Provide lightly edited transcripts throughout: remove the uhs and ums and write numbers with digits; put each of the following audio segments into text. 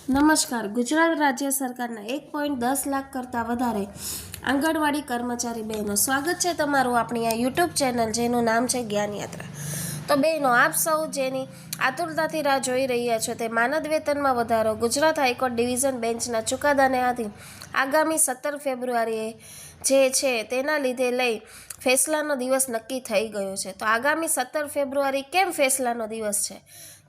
નમસ્કાર. ગુજરાત રાજ્ય સરકારના 1.10 લાખ કરતાં વધારે આંગણવાડી કર્મચારી બહેનો, સ્વાગત છે તમારું આપણી આ યુટ્યુબ ચેનલ જેનું નામ છે જ્ઞાન યાત્રા. તો બહેનો, આપ સૌ જેની આતુરતાથી રાહ જોઈ રહ્યા છો તે માનદ વેતનમાં વધારો ગુજરાત હાઈકોર્ટ ડિવિઝન બેન્ચના ચુકાદાને આધીન આગામી 17 ફેબ્રુઆરીએ જે છે તેના લીધે લઈ ફેસલાનો દિવસ નક્કી થઈ ગયો છે. તો આગામી 17 ફેબ્રુઆરી કેમ ફેસલાનો દિવસ છે?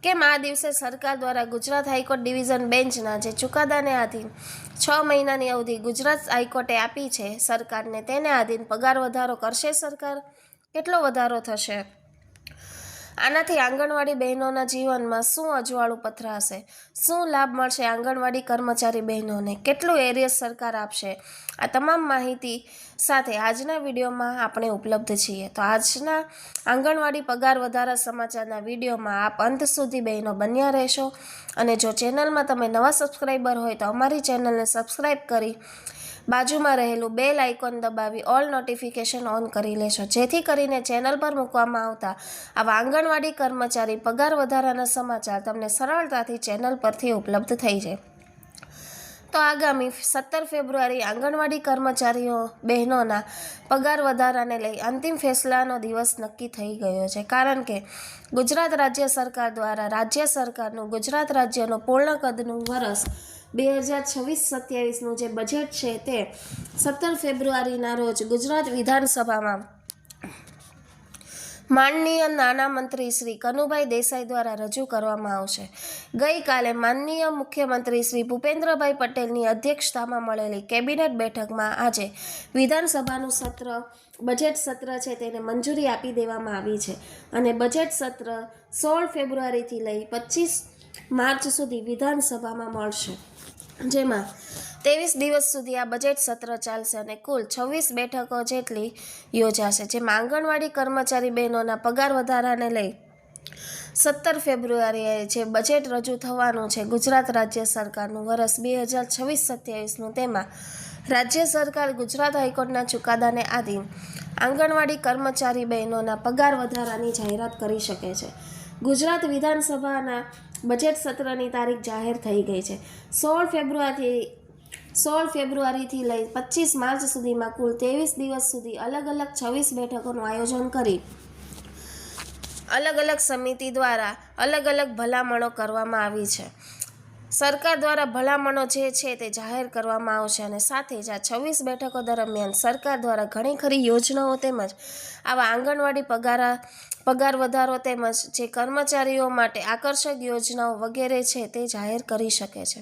કેમ આ દિવસે સરકાર દ્વારા ગુજરાત હાઈકોર્ટ ડિવિઝન બેન્ચના જે ચુકાદાને આધીન 6 મહિનાની અવધિ ગુજરાત હાઈકોર્ટે આપી છે સરકારને, તેને આધીન પગાર વધારો કરશે સરકાર? કેટલો વધારો થશે? આનાથી આંગણવાડી બહેનોના જીવનમાં શું અજવાળું પથરાશે? શું લાભ મળશે આંગણવાડી કર્મચારી બહેનોને? કેટલું એરિયસ સરકાર આપશે? આ તમામ માહિતી સાથે આજના વિડીયોમાં આપણે ઉપલબ્ધ છીએ. તો આજના આંગણવાડી પગાર વધારા સમાચારના વિડીયોમાં આપ અંત સુધી બહેનો બન્યા રહેશો. અને જો ચેનલમાં તમે નવા સબસ્ક્રાઈબર હોય તો અમારી ચેનલને સબસ્ક્રાઈબ કરી બાજુમાં રહેલું બેલ આઇકોન દબાવી ઓલ નોટિફિકેશન ઓન કરી લેશો, જેથી કરીને ચેનલ પર મૂકવામાં આવતા આવા આંગણવાડી કર્મચારી પગાર વધારાના સમાચાર તમને સરળતાથી ચેનલ પરથી ઉપલબ્ધ થઈ જાય. તો આગામી 17 ફેબ્રુઆરી આંગણવાડી કર્મચારીઓ બહેનોના પગાર વધારાને લઈ અંતિમ ફેસલાનો દિવસ નક્કી થઈ ગયો છે, કારણ કે ગુજરાત રાજ્ય સરકાર દ્વારા રાજ્ય સરકારનું ગુજરાત રાજ્યનું પૂર્ણ કદનું વર્ષ 2026-27નું જે બજેટ છે તે 17 ફેબ્રુઆરીના રોજ ગુજરાત વિધાનસભામાં માનનીય નાણામંત્રી શ્રી કનુભાઈ દેસાઈ દ્વારા રજૂ કરવામાં આવશે. ગઈકાલે માનનીય મુખ્યમંત્રી શ્રી ભૂપેન્દ્રભાઈ પટેલની અધ્યક્ષતામાં મળેલી કેબિનેટ બેઠકમાં આજે વિધાનસભાનું બજેટ સત્ર છે તેને મંજૂરી આપી દેવામાં આવી છે અને બજેટ સત્ર 16 ફેબ્રુઆરીથી લઈ 25 માર્ચ સુધી વિધાનસભામાં મળશે, જેમાં 23 દિવસ સુધી આ બજેટ સત્ર ચાલશે અને કુલ 26 બેઠકો જેટલી યોજાશે, જેમાં આંગણવાડી કર્મચારી બહેનોના પગાર વધારાને લઈ 17 ફેબ્રુઆરીએ જે બજેટ રજૂ થવાનું છે ગુજરાત રાજ્ય સરકારનું વર્ષ 2026-27નું, તેમાં રાજ્ય સરકાર ગુજરાત હાઈકોર્ટના ચુકાદાને આધીન આંગણવાડી કર્મચારી બહેનોના પગાર વધારાની જાહેરાત કરી શકે છે. ગુજરાત વિધાનસભાના બજેટ સત્રની તારીખ જાહેર થઈ ગઈ છે. 16 ફેબ્રુઆરીથી લઈ 25 માર્ચ સુધીમાં કુલ 23 દિવસ સુધી અલગ અલગ 26 બેઠકોનું આયોજન કરી અલગ અલગ સમિતિ દ્વારા અલગ અલગ ભલામણો કરવામાં આવી છે. સરકાર દ્વારા ભલામણો જે છે તે જાહેર કરવામાં આવશે અને સાથે જ આ 26 બેઠકો દરમિયાન સરકાર દ્વારા ઘણી ખરી યોજનાઓ તેમજ આવા આંગણવાડી પગાર વધારો તેમજ જે કર્મચારીઓ માટે આકર્ષક યોજનાઓ વગેરે છે તે જાહેર કરી શકે છે.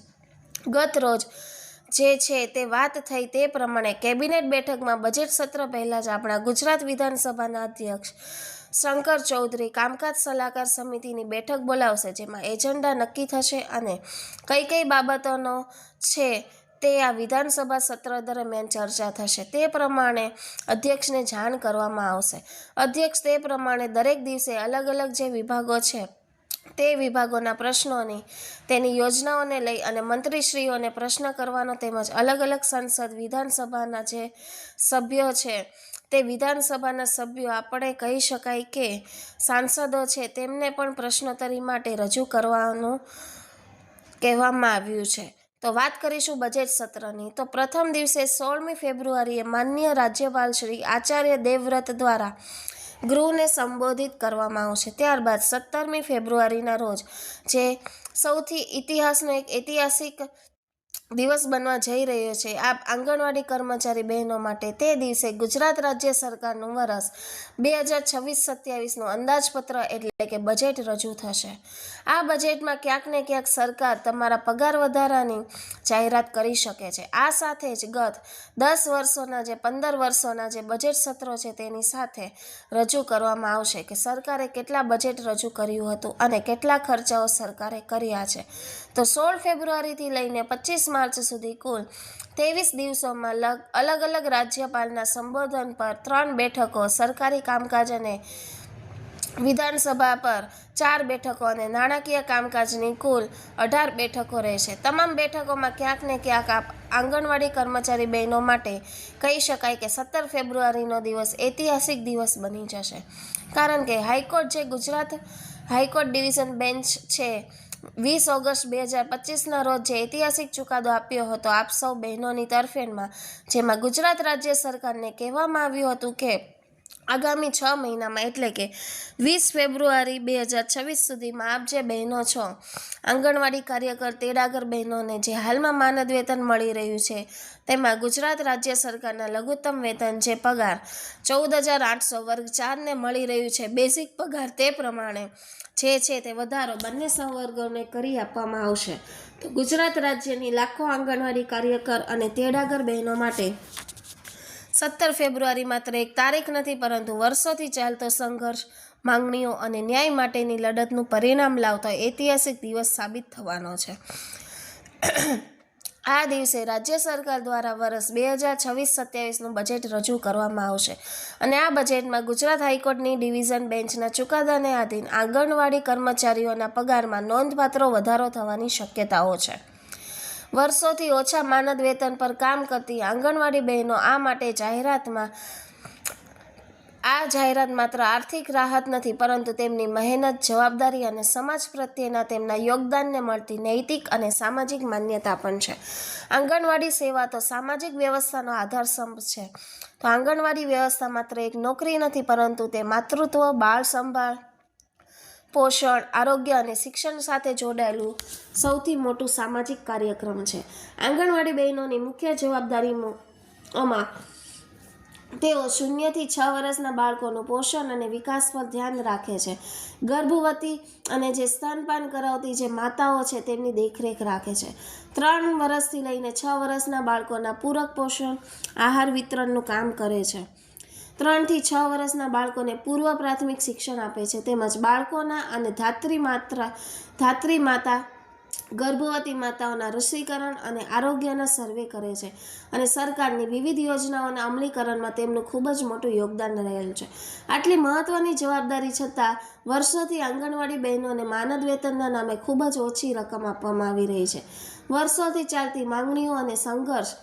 ગત રોજ જે છે તે વાત થઈ તે પ્રમાણે કેબિનેટ બેઠકમાં બજેટ સત્ર પહેલાં જ આપણા ગુજરાત વિધાનસભાના અધ્યક્ષ શંકર ચૌધરી કામકાજ સલાહકાર સમિતિની બેઠક બોલાવશે, જેમાં એજન્ડા નક્કી થશે અને કઈ કઈ બાબતોનો છે તે આ વિધાનસભા સત્ર દરમિયાન ચર્ચા થશે તે પ્રમાણે અધ્યક્ષને જાણ કરવામાં આવશે. અધ્યક્ષ તે પ્રમાણે દરેક દિવસે અલગ અલગ જે વિભાગો છે તે વિભાગોના પ્રશ્નોની તેની યોજનાઓને લઈ અને મંત્રીશ્રીઓને પ્રશ્ન કરવાનો તેમજ અલગ અલગ સંસદ વિધાનસભાના જે સભ્યો છે તે વિધાનસભાના સભ્યો આપણે કહી શકાય કે સાંસદો છે તેમને પણ પ્રશ્નોત્તરી માટે રજૂ કરવાનું કહેવામાં આવ્યું છે. તો વાત કરીશું બજેટ સત્રની. તો પ્રથમ દિવસે 16મી ફેબ્રુઆરીએ માનનીય રાજ્યપાલ શ્રી આચાર્ય દેવવ્રત દ્વારા ગૃહને સંબોધિત કરવામાં આવશે. ત્યારબાદ 17મી ફેબ્રુઆરીના રોજ જે સૌથી ઇતિહાસનો એક ઐતિહાસિક દિવસ બનવા જઈ રહ્યો છે આ આંગણવાડી કર્મચારી બહેનો માટે, તે દિવસે ગુજરાત રાજ્ય સરકારનું વર્ષ 2026-27નું અંદાજપત્ર એટલે કે બજેટ રજૂ થશે. આ બજેટમાં ક્યાંક ને ક્યાંક સરકાર તમારા પગાર વધારાની જાહેરાત કરી શકે છે. આ સાથે જ ગત 10 વર્ષોના જે 15 વર્ષોના જે બજેટ સત્રો છે તેની સાથે રજૂ કરવામાં આવશે કે સરકારે કેટલા બજેટ રજૂ કર્યું હતું અને કેટલા ખર્ચાઓ સરકારે કર્યા છે. તો 16 ફેબ્રુઆરીથી લઈને 25 માર્ચ સુધી કુલ 23 દિવસોમાં અલગ અલગ રાજ્યપાલના સંબોધન પર 3 બેઠકો, સરકારી કામકાજ અને વિધાનસભા પર 4 બેઠકો અને નાણાકીય કામકાજની કુલ 18 બેઠકો રહેશે. તમામ બેઠકોમાં ક્યાંક ને ક્યાંક આંગણવાડી કર્મચારી બહેનો માટે કહી શકાય કે 17 ફેબ્રુઆરીનો દિવસ ઐતિહાસિક દિવસ બની જશે, કારણ કે હાઈકોર્ટ જે ગુજરાત હાઈકોર્ટ ડિવિઝન બેન્ચ છે 20 ઓગસ્ટ 2025ના રોજ જે ઐતિહાસિક ચુકાદો આપ્યો હતો આપ સૌ બહેનોની તરફેણમાં, જેમાં ગુજરાત રાજ્ય સરકારને કહેવામાં આવ્યું હતું કે આગામી 6 મહિનામાં એટલે કે 20 ફેબ્રુઆરી 2026 સુધીમાં આપ જે બહેનો છો, આંગણવાડી કાર્યકર, તેડાગર બહેનોને જે હાલમાં માનદ વેતન મળી રહ્યું છે, તેમાં ગુજરાત રાજ્ય સરકારના લઘુત્તમ વેતન જે પગાર 14,800 વર્ગ 4ને મળી રહ્યું છે, બેઝિક પગાર તે પ્રમાણે જે છે તે વધારો બંને સંવર્ગોને કરી આપવામાં આવશે. તો ગુજરાત રાજ્યની લાખો આંગણવાડી કાર્યકર અને તેડાગર બહેનો માટે 17 ફેબ્રુઆરી માત્ર એક તારીખ નથી, પરંતુ વર્ષોથી ચાલતો સંઘર્ષ, માંગણીઓ અને ન્યાય માટેની લડતનું પરિણામ લાવતો ઐતિહાસિક દિવસ સાબિત થવાનો છે. આ દિવસે રાજ્ય સરકાર દ્વારા વર્ષ 2026-27નું બજેટ રજૂ કરવામાં આવશે અને આ બજેટમાં ગુજરાત હાઈકોર્ટની ડિવિઝન બેન્ચના ચુકાદાને આધીન આંગણવાડી કર્મચારીઓના પગારમાં નોંધપાત્ર વધારો થવાની શક્યતાઓ છે. વર્ષોથી ઓછા માનદ વેતન પર કામ કરતી આંગણવાડી બહેનો આ માટે જાહેરાત માત્ર આર્થિક રાહત નથી, પરંતુ તેમની મહેનત, જવાબદારી અને સમાજ પ્રત્યેના તેમના યોગદાનને મળતી નૈતિક અને સામાજિક માન્યતા પણ છે. આંગણવાડી સેવા તો સામાજિક વ્યવસ્થાનો આધારસ્તંભ છે. તો આંગણવાડી વ્યવસ્થા માત્ર એક નોકરી નથી, પરંતુ તે માતૃત્વ, બાળ સંભાળ, પોષણ, આરોગ્ય અને શિક્ષણ સાથે જોડાયેલું સૌથી મોટું સામાજિક કાર્યક્રમ છે. આંગણવાડી બહેનોની મુખ્ય જવાબદારીઓમાં તેઓ 0 થી 6 વર્ષના બાળકોનું પોષણ અને વિકાસ પર ધ્યાન રાખે છે. ગર્ભવતી અને જે સ્તનપાન કરાવતી જે માતાઓ છે તેમની દેખરેખ રાખે છે. 3 વર્ષથી લઈને 6 વર્ષના બાળકોના પૂરક પોષણ આહાર વિતરણનું કામ કરે છે. 3 થી 6 વર્ષના બાળકોને પૂર્વ પ્રાથમિક શિક્ષણ આપે છે, તેમજ બાળકોના અને ધાત્રી માતા, ગર્ભવતી માતાઓના રસીકરણ અને આરોગ્યના સર્વે કરે છે અને સરકારની વિવિધ યોજનાઓના અમલીકરણમાં તેમનું ખૂબ જ મોટું યોગદાન રહેલું છે. આટલી મહત્ત્વની જવાબદારી છતાં વર્ષોથી આંગણવાડી બહેનોને માનદ વેતનના નામે ખૂબ જ ઓછી રકમ આપવામાં આવી રહી છે. વર્ષોથી ચાલતી માંગણીઓ અને સંઘર્ષ.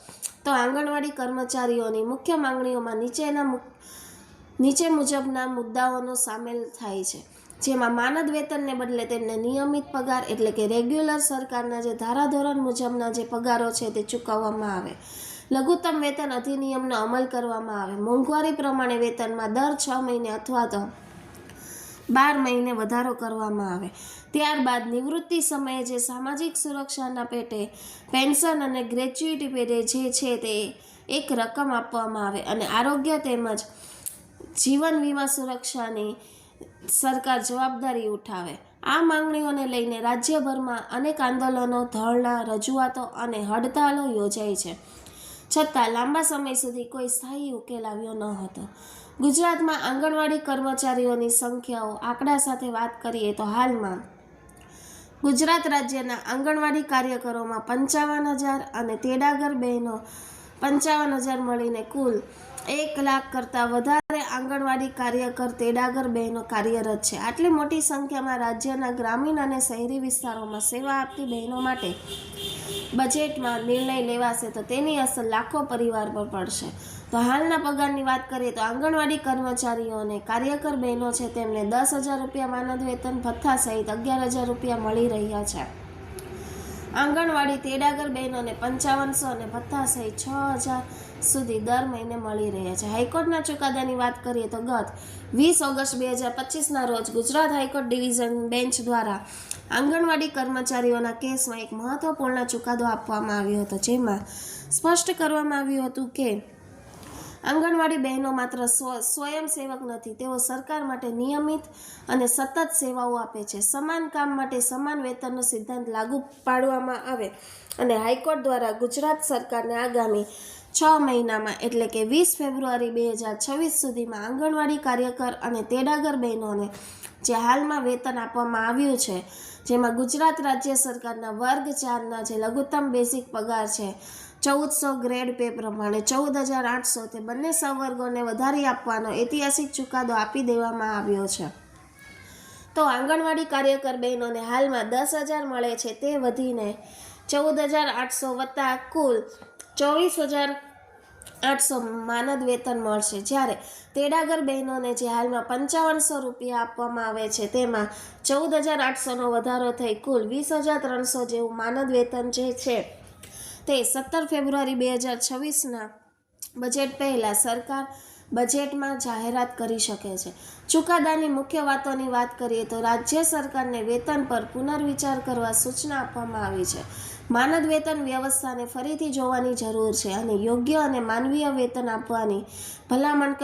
તો આંગણવાડી કર્મચારીઓની મુખ્ય માંગણીઓમાં નીચે મુજબના મુદ્દાઓનો સામેલ થાય છે, જેમાં માનદ વેતનને બદલે તેમને નિયમિત પગાર એટલે કે રેગ્યુલર સરકારના જે ધારાધોરણ મુજબના જે પગારો છે તે ચૂકવવામાં આવે, લઘુત્તમ વેતન અધિનિયમનો અમલ કરવામાં આવે, મોંઘવારી પ્રમાણે વેતનમાં દર 6 મહિને અથવા તો 12 મહિને વધારો કરવામાં આવે. ત્યારબાદ નિવૃત્તિ સમયે જે સામાજિક સુરક્ષાના પેટે પેન્શન અને ગ્રેચ્યુઇટી પેટે જે છે તે એક રકમ આપવામાં આવે અને આરોગ્ય તેમજ જીવન વીમા સુરક્ષાની સરકાર જવાબદારી ઉઠાવે. આ માંગણીઓને લઈને રાજ્યભરમાં અનેક આંદોલનો, ધરણા, રજૂઆતો અને હડતાળો યોજાઈ છે, છતાં લાંબા સમય સુધી કોઈ સ્થાયી ઉકેલ આવ્યો ન હતો. ગુજરાતમાં આંગણવાડી કર્મચારીઓની સંખ્યાઓ આંકડા સાથે વાત કરીએ તો હાલમાં ગુજરાત રાજ્યના આંગણવાડી કાર્યકરોમાં 55,000 અને તેડાગર બહેનો 55,000 મળીને કુલ 1 લાખ કરતાં વધારે આંગણવાડી કાર્યકર, તેડાગર બહેનો કાર્યરત છે. આટલી મોટી સંખ્યામાં રાજ્યના ગ્રામીણ અને શહેરી વિસ્તારોમાં સેવા આપતી બહેનો માટે બજેટમાં નિર્ણય લેવાશે તો તેની અસર લાખો પરિવાર પર પડશે. તો હાલના પગારની વાત કરીએ તો આંગણવાડી કર્મચારીઓ અને કાર્યકર બહેનો છે તેમને 10,000 રૂપિયા માનદ વેતન ભથ્થા સહિત 11,000 રૂપિયા મળી રહ્યા છે. આંગણવાડી તેડાગર બહેનોને 5500 અને ભથ્થા સહિત 6,000 સુધી દર મહિને મળી રહ્યા છે. હાઈકોર્ટના ચુકાદાની વાત કરીએ તો ગત 20 ઓગસ્ટ 2025ના રોજ ગુજરાત હાઈકોર્ટ ડિવિઝન બેન્ચ દ્વારા આંગણવાડી કર્મચારીઓના કેસમાં એક મહત્વપૂર્ણ ચુકાદો આપવામાં આવ્યો હતો, જેમાં સ્પષ્ટ કરવામાં આવ્યું હતું કે આંગણવાડી બહેનો માત્ર સ્વયંસેવક નથી, તેઓ સરકાર માટે નિયમિત અને સતત સેવાઓ આપે છે. સમાન કામ માટે સમાન વેતનનો સિદ્ધાંત લાગુ પાડવામાં આવે અને હાઈકોર્ટ દ્વારા ગુજરાત સરકારને આગામી 6 મહિનામાં એટલે કે 20 ફેબ્રુઆરી 2026 સુધીમાં આંગણવાડી કાર્યકર અને તેડાગર બહેનોને જે હાલમાં વેતન આપવામાં આવ્યું છે, જેમાં ગુજરાત રાજ્ય સરકારના વર્ગ 4ના જે લઘુત્તમ બેઝિક પગાર છે 1400 ગ્રેડ પે પ્રમાણે 14,800 તે બંને સંવર્ગોને વધારી આપવાનો ઐતિહાસિક ચુકાદો આપી દેવામાં આવ્યો છે. તો આંગણવાડી કાર્યકર બહેનોને હાલમાં 10,000 મળે છે, તે વધીને 14,800 વત્તા કુલ 24,000 800 માનદ વેતન મળશે, જ્યારે તેડાગર બહેનોને જે હાલમાં 5500 રૂપિયા આપવામાં આવે છે તેમાં 14,800નો વધારો થઈ કુલ 20,300 જેવું માનદ વેતન જે છે તે 17 ફેબ્રુઆરી 2026ના બજેટ પહેલાં સરકાર બજેટમાં જાહેરાત કરી શકે છે. ચુકાદાની મુખ્ય વાતોની વાત કરીએ તો રાજ્ય સરકારને વેતન પર પુનર્વિચાર કરવા સૂચના આપવામાં આવી છે. માનદ વેતન વ્યવસ્થાને ફરીથી જોવાની જરૂર છે અને યોગ્ય અને માનવીય વેતન આપવાની ભલામણ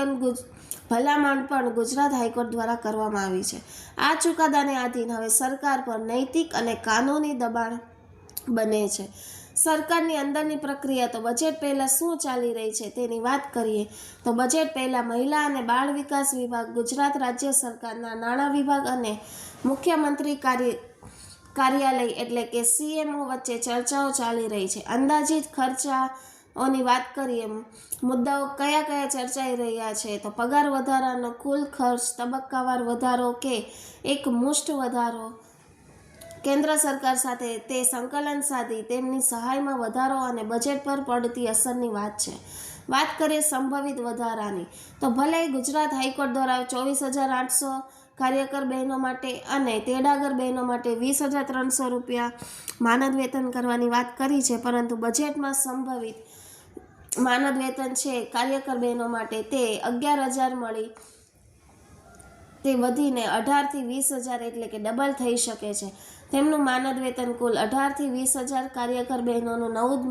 પણ ગુજરાત હાઈકોર્ટ દ્વારા કરવામાં આવી છે. આ ચુકાદાને આધીન હવે સરકાર પર નૈતિક અને કાનૂની દબાણ બને છે. સરકારની અંદરની પ્રક્રિયા તો બજેટ પહેલાં શું ચાલી રહી છે તેની વાત કરીએ તો બજેટ પહેલાં મહિલા અને બાળ વિકાસ વિભાગ, ગુજરાત રાજ્ય સરકારના નાણાં વિભાગ અને મુખ્યમંત્રી કાર્યાલય એટલે કે CMO વચ્ચે ચર્ચાઓ ચાલી રહી છે. અંદાજિત ખર્ચાઓની વાત કરીએ, મુદ્દાઓ કયા ચર્ચાઈ રહ્યા છે તો પગાર વધારાનો કુલ ખર્ચ, તબક્કાવાર વધારો કે એક મુશ્ત વધારો, કેન્દ્ર સરકાર સાથે તે સંકલન સાધી તેમની સહાયમાં વધારો અને બજેટ પર પડતી અસરની વાત છે. વાત કરીએ સંભવિત વધારાની તો ભલે ગુજરાત હાઈકોર્ટ દ્વારા 24,800 કાર્યકર બહેનો માટે અને તેડાગર બહેનો માટે 20,300 રૂપિયા માનદ વેતન કરવાની વાત કરી છે, પરંતુ બજેટમાં સંભવિત માનદ વેતન છે કાર્યકર બહેનો માટે તે 11,000 મળી તે વધીને 18,000 થી 20,000 એટલે કે ડબલ થઈ શકે છે. તેમનું માનદ વેતન કુલ 18,000 થી 20,000 કાર્યકર બહેનોનું નવું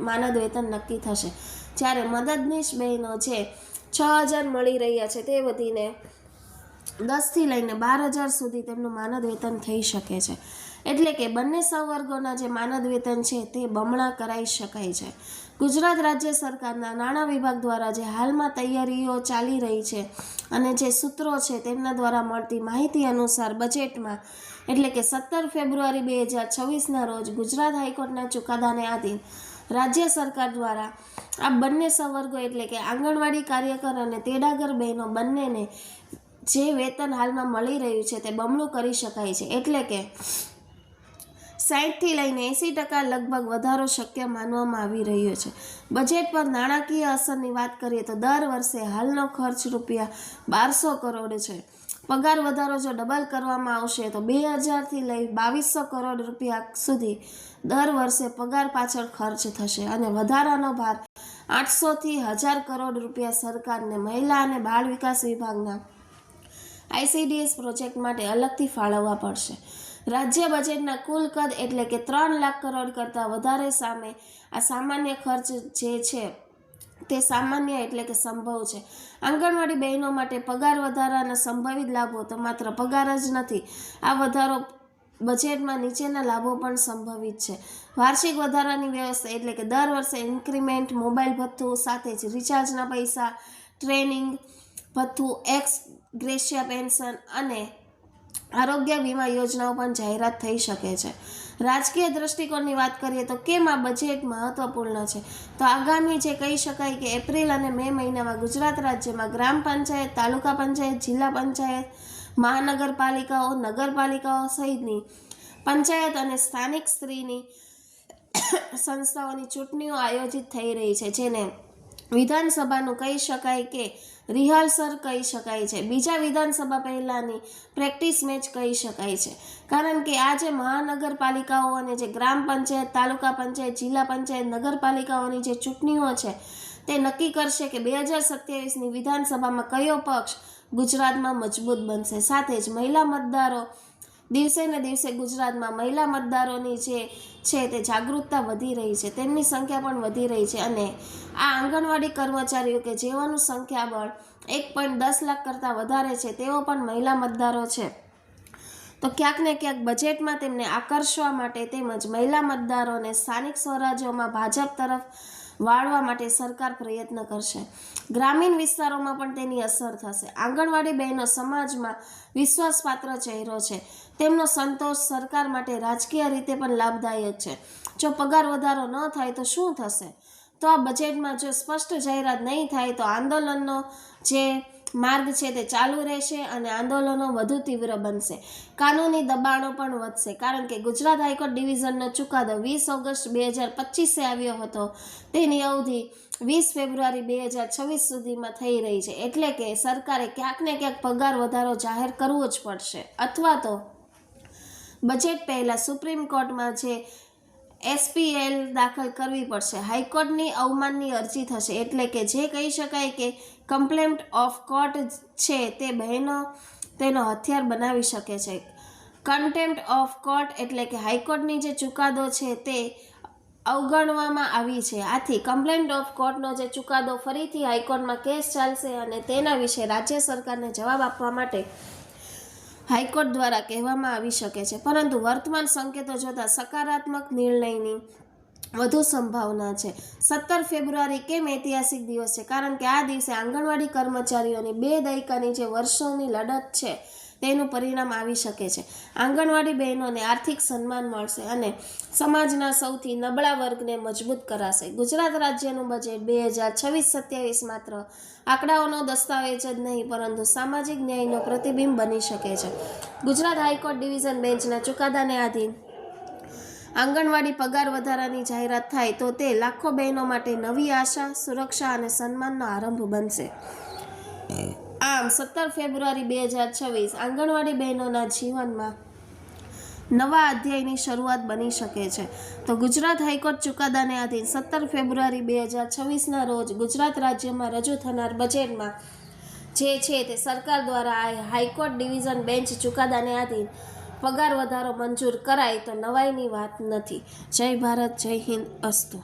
માનદ વેતન નક્કી થશે, જ્યારે મદદનીશ બહેનો જે 6,000 મળી રહ્યા છે તે વધીને 10,000 થી લઈને 12,000 સુધી તેમનું માનદ વેતન થઈ શકે છે. એટલે કે બંને સંવર્ગોના જે માનદ વેતન છે તે બમણા કરાઈ શકાય છે. ગુજરાત રાજ્ય સરકારના નાણાં વિભાગ દ્વારા જે હાલમાં તૈયારીઓ ચાલી રહી છે અને જે સૂત્રો છે તેમના દ્વારા મળતી માહિતી અનુસાર બજેટમાં એટલે કે 17 ફેબ્રુઆરી 2026ના રોજ ગુજરાત હાઈકોર્ટના ચુકાદાને આધીન રાજ્ય સરકાર દ્વારા આ બંને સંવર્ગો એટલે કે આંગણવાડી કાર્યકર અને તેડાગર બહેનો બંનેને જે વેતન હાલમાં મળી રહ્યું છે તે બમણું કરી શકાય છે. એટલે કે 60 થી લઈને 80% લગભગ વધારો શક્ય માનવામાં આવી રહ્યો છે. બજેટ પર નાણાકીય અસરની વાત કરીએ તો દર વર્ષે હાલનો ખર્ચ ₹1,200 કરોડ છે. પગાર વધારો જો ડબલ કરવામાં આવશે તો 2,000 થી લઈ 2,200 કરોડ રૂપિયા સુધી દર વર્ષે પગાર પાછળ ખર્ચ થશે અને વધારાનો ભાર 800 થી 1,000 કરોડ રૂપિયા સરકારને મહિલા અને બાળ વિકાસ વિભાગના ICDS પ્રોજેક્ટ માટે અલગથી ફાળવવા પડશે. રાજ્ય બજેટના કુલ કદ એટલે કે 3 લાખ કરોડ કરતાં વધારે સામે આ સામાન્ય ખર્ચ જે છે તે સામાન્ય એટલે કે સંભવ છે. આંગણવાડી બહેનો માટે પગાર વધારાના સંભવિત લાભો તો માત્ર પગાર જ નથી, આ વધારો બજેટમાં નીચેના લાભો પણ સંભવિત છે. વાર્ષિક વધારાની વ્યવસ્થા એટલે કે દર વર્ષે ઇન્ક્રીમેન્ટ, મોબાઈલ ભથ્થું સાથે જ રિચાર્જના પૈસા, ટ્રેનિંગ ભથ્થું, એક્સ ગ્રેશિયા પેન્શન અને આરોગ્ય વીમા યોજનાઓ પણ જાહેરાત થઈ શકે છે. રાજકીય દ્રષ્ટિકોણની વાત કરીએ તો કેમ આ બજેટ મહત્વપૂર્ણ છે તો આગામી જે કહી શકાય કે એપ્રિલ અને મે મહિનામાં ગુજરાત રાજ્યમાં ગ્રામ પંચાયત, તાલુકા પંચાયત, જિલ્લા પંચાયત, મહાનગરપાલિકાઓ, નગરપાલિકાઓ સહિતની પંચાયત અને સ્થાનિક સ્ત્રીની સંસ્થાઓની ચૂંટણીઓ આયોજિત થઈ રહી છે, જેને વિધાનસભાનું કહી શકાય કે રિહર્સલ કહી શકાય છે. બીજા વિધાનસભા પહેલાંની પ્રેક્ટિસ મેચ કહી શકાય છે, કારણ કે આ જે મહાનગરપાલિકાઓ અને જે ગ્રામ પંચાયત, તાલુકા પંચાયત, જિલ્લા પંચાયત, નગરપાલિકાઓની જે ચૂંટણીઓ છે તે નક્કી કરશે કે 2027ની વિધાનસભામાં કયો પક્ષ ગુજરાતમાં મજબૂત બનશે. સાથે જ મહિલા મતદારો દિવસે ને દિવસે ગુજરાતમાં મહિલા મતદારોની જે છે તે જાગૃતતા વધી રહી છે, તેમની સંખ્યા પણ વધી રહી છે અને આ આંગણવાડી કર્મચારીઓ કે જેઓનું સંખ્યાબળ 1.10 લાખ કરતાં વધારે છે તેઓ પણ મહિલા મતદારો છે. તો ક્યાંક ને ક્યાંક બજેટમાં તેમને આકર્ષવા માટે તેમજ મહિલા મતદારોને સ્થાનિક સ્વરાજ્યોમાં ભાજપ તરફ વાળવા માટે સરકાર પ્રયત્ન કરશે. ગ્રામીણ વિસ્તારોમાં પણ તેની અસર થશે. આંગણવાડી બહેનો સમાજમાં વિશ્વાસપાત્ર ચહેરો છે, તેમનો સંતોષ સરકાર માટે રાજકીય રીતે પણ લાભદાયક છે. જો પગાર વધારો ન થાય તો શું થશે? તો આ બજેટમાં જો સ્પષ્ટ જાહેરાત નહીં થાય તો આંદોલનનો જે માર્ગ છે તે ચાલુ રહેશે અને આંદોલનો વધુ તીવ્ર બનશે. કાનૂની દબાણો પણ વધશે, કારણ કે ગુજરાત હાઈકોર્ટ ડિવિઝનનો ચુકાદો 20 ઓગસ્ટ 2025 આવ્યો હતો. તેની અવધિ 20 ફેબ્રુઆરી 2026 સુધીમાં થઈ રહી છે. એટલે કે સરકારે ક્યાંક ને ક્યાંક પગાર વધારો જાહેર કરવો જ પડશે, અથવા તો બજેટ પહેલાં સુપ્રીમ કોર્ટમાં જે SPL દાખલ કરવી પડશે. હાઈકોર્ટની અવમાનની અરજી થશે. એટલે કે જે કહી શકાય કે કમ્પ્લેન્ટ ઓફ કોર્ટ છે તે બહેનો તેનો હથિયાર બનાવી શકે છે. કન્ટેમ્પ્ટ ઓફ કોર્ટ એટલે કે હાઈકોર્ટની જે ચુકાદો છે તે અવગણવામાં આવી છે. આથી કમ્પ્લેન્ટ ઓફ કોર્ટનો જે ચુકાદો ફરીથી હાઈકોર્ટમાં કેસ ચાલશે અને તેના વિશે રાજ્ય સરકારને જવાબ આપવા માટે હાઈકોર્ટ દ્વારા કહેવામાં આવી શકે છે. પરંતુ વર્તમાન સંકેતો જોતા સકારાત્મક નિર્ણયની વધુ સંભાવના છે. 17 ફેબ્રુઆરી કેમ ઐતિહાસિક દિવસ છે? કારણ કે આ દિવસે આંગણવાડી કર્મચારીઓની 2 દાયકાની જે વર્ષોની લડત છે તેનું પરિણામ આવી શકે છે. આંગણવાડી બહેનોને આર્થિક સન્માન મળશે અને સમાજના સૌથી નબળા વર્ગને મજબૂત કરાશે. ગુજરાત રાજ્યનું બજેટ 2026-27 માત્ર આંકડાઓનો દસ્તાવેજ જ નહીં, પરંતુ સામાજિક ન્યાયનો પ્રતિબિંબ બની શકે છે. ગુજરાત હાઈકોર્ટ ડિવિઝન બેન્ચના ચુકાદાને આધીન આંગણવાડી પગાર વધારાની જાહેરાત થાય તો તે લાખો બહેનો માટે નવી આશા, સુરક્ષા અને સન્માનનો આરંભ બનશે. આમ 17 ફેબ્રુઆરી 2026 આંગણવાડી બહેનોના જીવનમાં નવા અધ્યાયની શરૂઆત બની શકે છે. તો ગુજરાત હાઈકોર્ટ ચુકાદાને આધીન 17 ફેબ્રુઆરી 2026ના રોજ ગુજરાત રાજ્યમાં રજૂ થનાર બજેટમાં જે છે તે સરકાર દ્વારા આ હાઈકોર્ટ ડિવિઝન બેન્ચ ચુકાદાને આધીન પગાર વધારો મંજૂર કરાય તો નવાઈની વાત નથી. જય ભારત, જય હિન્દ, અસ્તુ.